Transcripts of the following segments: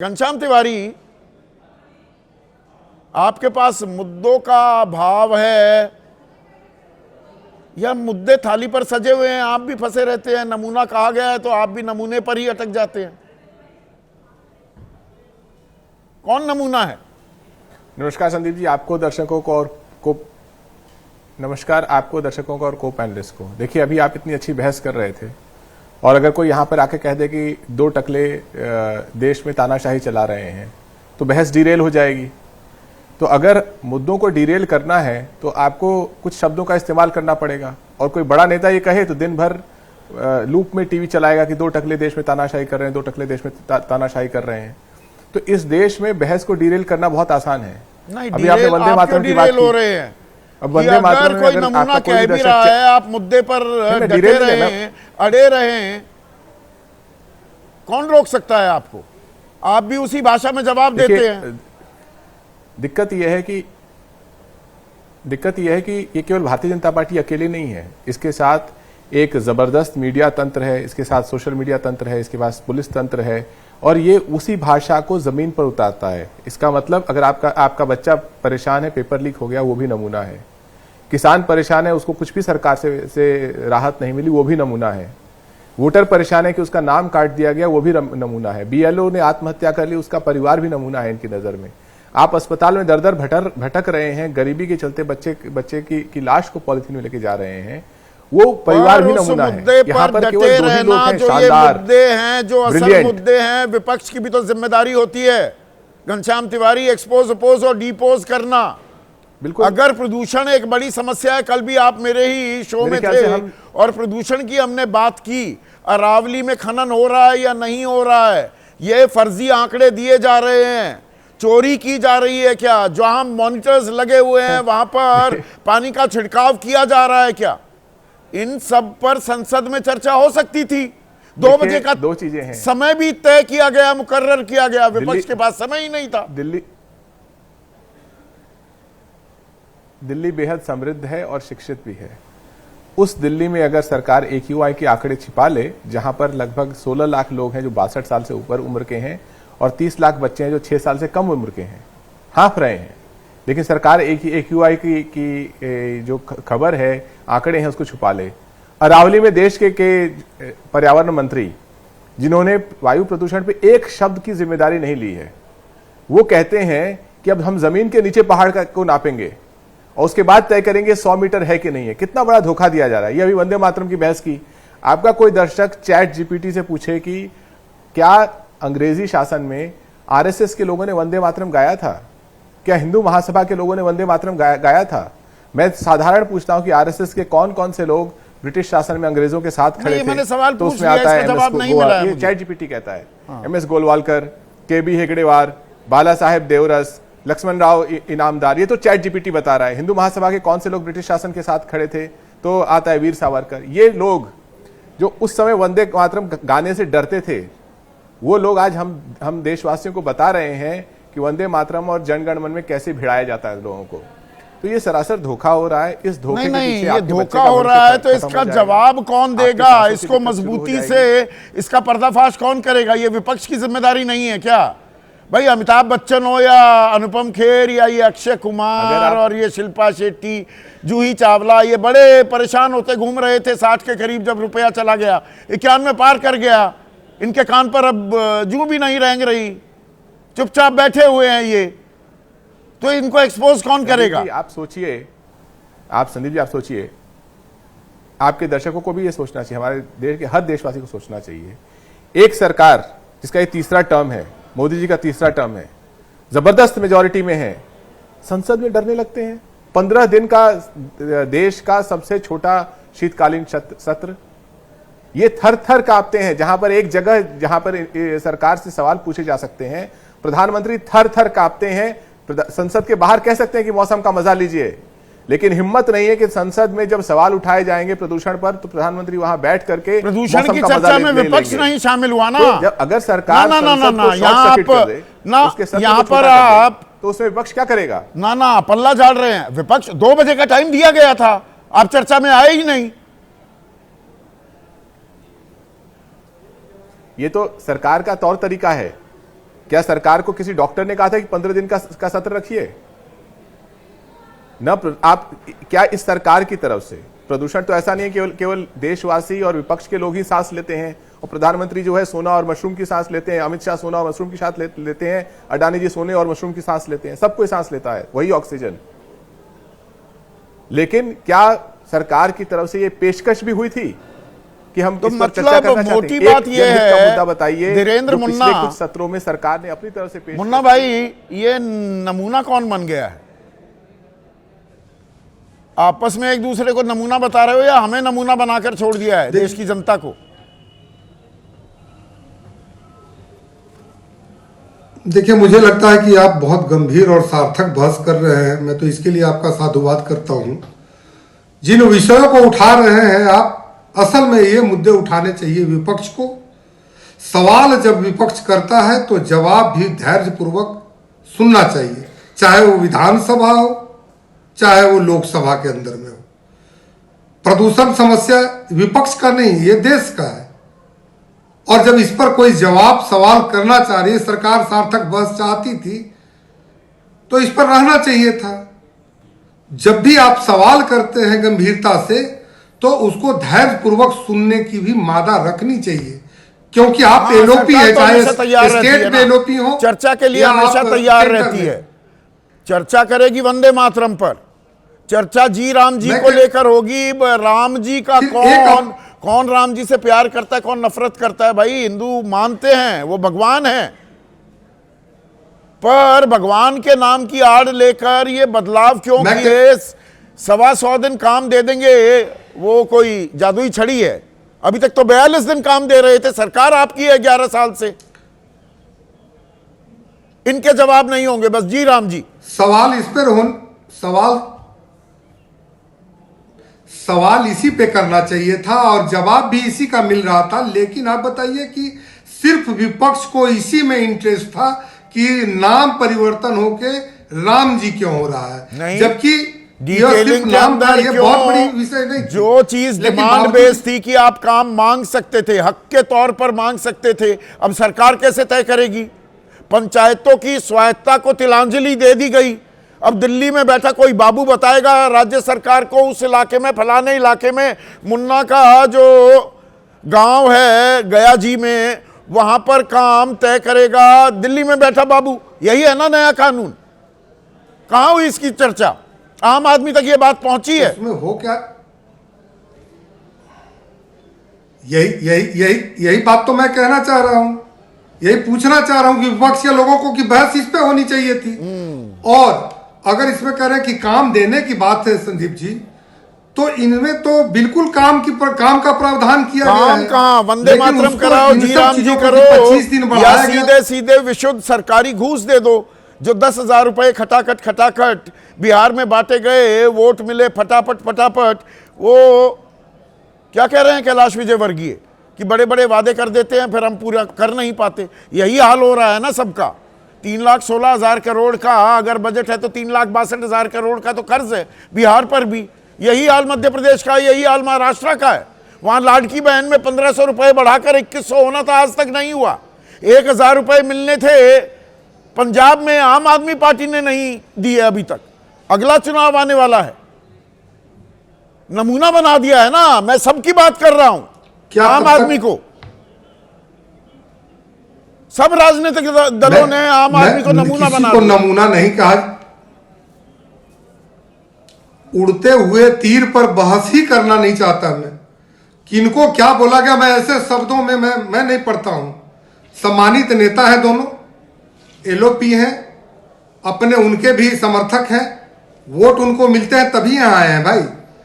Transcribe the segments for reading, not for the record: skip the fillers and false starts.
घनश्याम तिवारी, आपके पास मुद्दों का अभाव है या मुद्दे थाली पर सजे हुए हैं, आप भी फंसे रहते हैं। नमूना कहा गया है तो आप भी नमूने पर ही अटक जाते हैं। कौन नमूना है? नमस्कार संदीप जी, आपको दर्शकों को और को पैनलिस्ट को। देखिए, अभी आप इतनी अच्छी बहस कर रहे थे और अगर कोई यहाँ पर आके कह दे कि दो टकले देश में तानाशाही चला रहे हैं तो बहस डिरेल हो जाएगी। तो अगर मुद्दों को डिरेल करना है तो आपको कुछ शब्दों का इस्तेमाल करना पड़ेगा। और कोई बड़ा नेता ये कहे तो दिन भर लूप में टीवी चलाएगा कि दो टकले देश में तानाशाही कर रहे हैं, दो टकले देश में तानाशाही कर रहे हैं। तो इस देश में बहस को डिरेल करना बहुत आसान है। अभी आपने वंदे मातरम की बात हो रहे हैं। अब वंदे मातरम में कोई नमूना कह भी रहा है, आप मुद्दे पर डटे रहे हैं, अड़े रहे हैं, कौन रोक सकता है आपको? आप भी उसी भाषा में जवाब देते हैं। दिक्कत यह है कि ये केवल भारतीय जनता पार्टी अकेले नहीं है। इसके साथ एक जबरदस्त मीडिया तंत्र है, इसके साथ सोशल मीडिया तंत्र है, इसके पास पुलिस तंत्र है और ये उसी भाषा को जमीन पर उतारता है। इसका मतलब अगर आपका बच्चा परेशान है, पेपर लीक हो गया, वो भी नमूना है। किसान परेशान है, उसको कुछ भी सरकार से राहत नहीं मिली, वो भी नमूना है। वोटर परेशान है कि उसका नाम काट दिया गया, वो भी नमूना है। बीएलओ ने आत्महत्या कर ली, उसका परिवार भी नमूना है इनकी नजर में। आप अस्पताल में दर दर भटक रहे हैं, गरीबी के चलते बच्चे की लाश को पॉलिथीन में लेके जा रहे हैं, वो परिवार भी नमूना है। यहाँ पर केवल दो ही लोग हैं शानदार, मुद्दे हैं जो असल मुद्दे हैं। विपक्ष की भी तो जिम्मेदारी होती है घनश्याम तिवारी, एक्सपोज, अपोज और डिपोज करना। बिल्कुल। अगर प्रदूषण एक बड़ी समस्या है, कल भी आप मेरे ही शो में थे और प्रदूषण की हमने बात की। अरावली में खनन हो रहा है या नहीं हो रहा है, ये फर्जी आंकड़े दिए जा रहे हैं। चोरी की जा रही है क्या? जहां मॉनिटर्स लगे हुए हैं वहां पर पानी का छिड़काव किया जा रहा है क्या? इन सब पर संसद में चर्चा हो सकती थी। 2 बजे का दो चीजें हैं, समय भी तय किया गया, मुकर्रर किया गया, विपक्ष के पास समय ही नहीं था। दिल्ली बेहद समृद्ध है और शिक्षित भी है। उस दिल्ली में अगर सरकार AQI के आंकड़े छिपा ले, जहां पर लगभग 16 लाख लोग हैं जो 62 साल से ऊपर उम्र के हैं और 30 लाख बच्चे हैं जो 6 साल से कम उम्र के हैं, हाँफ रहे हैं, लेकिन सरकार AQI की जो खबर है, आंकड़े हैं, उसको छुपा ले। अरावली में देश के पर्यावरण मंत्री, जिन्होंने वायु प्रदूषण पे एक शब्द की जिम्मेदारी नहीं ली है, वो कहते हैं कि अब हम जमीन के नीचे पहाड़ को नापेंगे और उसके बाद तय करेंगे 100 मीटर है कि नहीं है। कितना बड़ा धोखा दिया जा रहा है। ये अभी वंदे मातरम की बहस की, आपका कोई दर्शक चैट GPT से पूछे कि क्या अंग्रेजी शासन में RSS के लोगों ने वंदे मातरम गाया था? क्या हिंदू महासभा के लोगों ने वंदे मातरम गाया था? मैं साधारण पूछता हूं कि RSS के कौन कौन से लोग ब्रिटिश शासन में अंग्रेजों के साथ खड़े थे? तो उसमें आता है ये चैट GPT कहता है MS गोलवालकर, KB हेगड़ेवार, बाला साहेब देवरस, लक्ष्मण राव इनामदार। ये तो चैट GPT बता रहा है। हिंदू महासभा के कौन से लोग ब्रिटिश शासन के साथ खड़े थे? तो आता है वीर सावरकर। ये लोग जो उस समय वंदे मातरम गाने से डरते थे, वो लोग आज हम देशवासियों को बता रहे हैं कि वंदे मातरम और जनगण मन में कैसे भिड़ाया जाता है लोगों को। तो ये सरासर धोखा हो रहा है। इस धोखे के पीछे ये धोखा हो रहा है तो इसका जवाब कौन देगा? इसको मजबूती से इसका पर्दाफाश कौन करेगा? ये विपक्ष की जिम्मेदारी नहीं है क्या भाई? अमिताभ बच्चन हो या अनुपम खेर या ये अक्षय कुमार और ये शिल्पा शेट्टी, जूही चावला, ये बड़े परेशान होते घूम रहे थे 60 के करीब जब रुपया चला गया, 91 पार कर गया। इनके कान पर अब जू भी नहीं रेंग रही, चुपचाप बैठे हुए हैं ये। तो इनको एक्सपोज कौन करेगा? आप सोचिए, संदीप जी आप सोचिए, आपके दर्शकों को भी ये सोचना चाहिए, हमारे देश के हर देशवासी को सोचना चाहिए। एक सरकार जिसका ये तीसरा टर्म है, मोदी जी का तीसरा टर्म है, जबरदस्त मेजॉरिटी में है, संसद में डरने लगते हैं। 15 दिन का देश का सबसे छोटा शीतकालीन सत्र, ये थर थर कांपते हैं। जहां पर एक जगह जहां पर सरकार से सवाल पूछे जा सकते हैं, प्रधानमंत्री थर थर कांपते हैं। संसद के बाहर कह सकते हैं कि मौसम का मजा लीजिए, लेकिन हिम्मत नहीं है कि संसद में जब सवाल उठाए जाएंगे प्रदूषण पर तो प्रधानमंत्री वहां बैठ करके प्रदूषण की चर्चा में विपक्ष नहीं शामिल हुआ ना। तो अगर सरकार यहाँ पर आप तो उसमें विपक्ष क्या करेगा? ना पल्ला झाड़ रहे हैं। विपक्ष 2 बजे का टाइम दिया गया था, आप चर्चा में आए ही नहीं। ये तो सरकार का तौर तरीका है। क्या सरकार को किसी डॉक्टर ने कहा था कि 15 दिन का सत्र रखिए? न आप क्या इस सरकार की तरफ से प्रदूषण तो ऐसा नहीं है केवल देशवासी और विपक्ष के लोग ही सांस लेते हैं, और प्रधानमंत्री जो है सोना और मशरूम की सांस लेते हैं, अमित शाह सोना और मशरूम की सांस लेते हैं, अडानी जी सोने और मशरूम की सांस लेते हैं, सब कोई सांस लेता है वही ऑक्सीजन। लेकिन क्या सरकार की तरफ से ये पेशकश भी हुई थी कि हम तो इस पर चर्चा करना चाहते हैं? मोटी बात ये है, मुद्दा बताइए धीरेन्द्र जो मुन्ना, पिछले कुछ सत्रों में सरकार ने अपनी तरफ से पेश। मुन्ना भाई, ये नमूना कौन बन गया है? आपस में एक दूसरे को नमूना बता रहे हो या हमें नमूना बनाकर छोड़ दिया है देश की जनता को? देखिए, मुझे लगता है कि आप बहुत गंभीर और सार्थक बहस कर रहे हैं। मैं तो इसके लिए आपका साधुवाद करता हूं। जिन विषयों को उठा रहे हैं आप, असल में ये मुद्दे उठाने चाहिए विपक्ष को। सवाल जब विपक्ष करता है तो जवाब भी धैर्यपूर्वक सुनना चाहिए, चाहे वो विधानसभा हो चाहे वो लोकसभा के अंदर में हो। प्रदूषण समस्या विपक्ष का नहीं, ये देश का है। और जब इस पर कोई जवाब सवाल करना चाह रही है, सरकार सार्थक बहस चाहती थी तो इस पर रहना चाहिए था। जब भी आप सवाल करते हैं गंभीरता से, तो उसको धैर्यपूर्वक सुनने की भी मादा रखनी चाहिए, क्योंकि आप एलओपी है, चाहे स्टेट में एलओपी हो, चर्चा के लिए हमेशा तैयार रहती है। चर्चा करेगी वंदे मातरम पर, चर्चा जी राम जी को लेकर होगी। राम जी का कौन राम जी से प्यार करता है, कौन नफरत करता है? भाई, हिंदू मानते हैं वो भगवान है, पर भगवान के नाम की आड़ लेकर ये बदलाव क्यों किए? 125 दिन काम दे देंगे, वो कोई जादुई छड़ी है? अभी तक तो 42 दिन काम दे रहे थे, सरकार आपकी है 11 साल से। इनके जवाब नहीं होंगे, बस जी राम जी। सवाल इस पर सवाल इसी पे करना चाहिए था और जवाब भी इसी का मिल रहा था। लेकिन आप बताइए कि सिर्फ विपक्ष को इसी में इंटरेस्ट था कि नाम परिवर्तन होके राम जी क्यों हो रहा है, जबकि डिटेलिंग के अंदर ये बहुत बड़ी विषय नहीं। जो चीज डिमांड बेस्ड थी कि आप काम मांग सकते थे, हक के तौर पर मांग सकते थे, अब सरकार कैसे तय करेगी? पंचायतों की स्वायत्ता को तिलांजलि दे दी गई। अब दिल्ली में बैठा कोई बाबू बताएगा राज्य सरकार को, उस इलाके में, फलाने इलाके में मुन्ना का जो गांव है गया जी में, वहां पर काम तय करेगा दिल्ली में बैठा बाबू। यही है ना नया कानून? कहां हुई इसकी चर्चा? आम आदमी तक ये बात पहुंची है? इसमें हो क्या? यही बात तो मैं कहना चाह रहा हूं, यही पूछना चाह रहा हूं कि विपक्ष के लोगों को कि बहस इस पे होनी चाहिए थी। और अगर इसमें कह रहे हैं कि काम देने की बात है संदीप जी, तो इनमें तो बिल्कुल काम का प्रावधान किया गया है। कहां वंदे मातरम कराओ, जी राम जी करो, 25 दिन या सीधे सीधे विशुद्ध सरकारी घूस दे दो। जो 10,000 रुपए खटाखट बिहार में बांटे गए, वोट मिले फटाफट। वो क्या कह रहे हैं कैलाश विजयवर्गीय कि बड़े बड़े वादे कर देते हैं, फिर हम पूरा कर नहीं पाते। यही हाल हो रहा है ना सबका। 3,16,000 करोड़ का अगर बजट है तो 3,62,000 करोड़ का तो कर्ज है बिहार पर भी। यही हाल मध्य प्रदेश का, यही हाल महाराष्ट्र का है। वहां लाडकी बहन में 1,500 रुपए बढ़ाकर 2,100 होना था, आज तक नहीं हुआ। 1,000 रुपए मिलने थे पंजाब में, आम आदमी पार्टी ने नहीं दिए अभी तक। अगला चुनाव आने वाला है, नमूना बना दिया है ना। मैं सबकी बात कर रहा हूं, आम आदमी को। सब राजनीतिक दलों ने आम आदमी को नमूना बना दिया। नमूना नहीं कहा, उड़ते हुए तीर पर बहस ही करना नहीं चाहता मैं। किनको क्या बोला गया, मैं ऐसे शब्दों में मैं नहीं पढ़ता हूं। सम्मानित नेता है दोनों, एलओपी हैं, अपने उनके भी समर्थक हैं, वोट उनको मिलते हैं तभी यहां आए हैं भाई।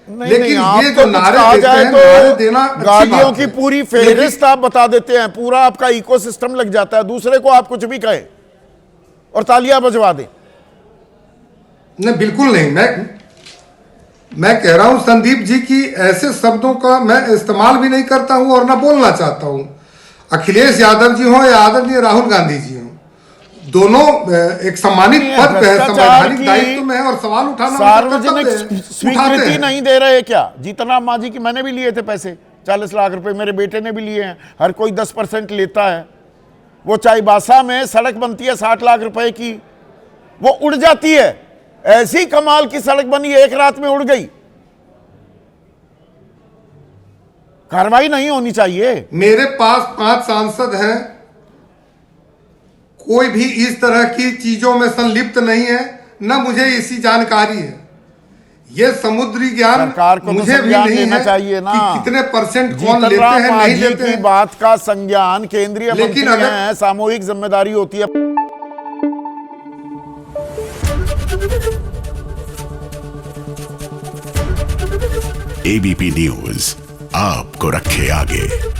लेकिन ये जो नारे देते हैं, नारे देना गालियों की पूरी फेहरिस्त आप बता देते हैं, पूरा आपका इकोसिस्टम लग जाता है। दूसरे को आप कुछ भी कहे और तालियां बजवा दें। नहीं, बिल्कुल नहीं। मैं कह रहा हूं संदीप जी की ऐसे शब्दों का मैं इस्तेमाल भी नहीं करता हूं और ना बोलना चाहता हूं। अखिलेश यादव जी हो या आदरणीय राहुल गांधी जी हो, दोनों एक सम्मानित पद पे है, संवैधानिक दायित्व में है और सवाल उठाना सार्वजनिक स्वीकृति नहीं दे रहे क्या? जीतनराम मांझी की मैंने भी लिए थे पैसे, 40 लाख रुपए, मेरे बेटे ने भी लिए हैं। हर कोई 10% लेता है। वो चाईबासा में सड़क बनती है 60 लाख रुपए की, वो उड़ जाती है। ऐसी कमाल की सड़क बनी, एक रात में उड़ गई। कार्रवाई नहीं होनी चाहिए। मेरे पास 5 सांसद हैं, कोई भी इस तरह की चीजों में संलिप्त नहीं है, न मुझे इसी जानकारी है। ये समुद्री ज्ञान सरकार को तो मुझे भी संज्ञान नहीं लेना है चाहिए ना कि कितने परसेंट कौन लेते जीतनराम हैं नहीं मांझी लेते की हैं। बात का संज्ञान केंद्रीय लेकिन मंत्री अगर- हैं, सामूहिक जिम्मेदारी होती है। एबीपी न्यूज आपको रखे आगे।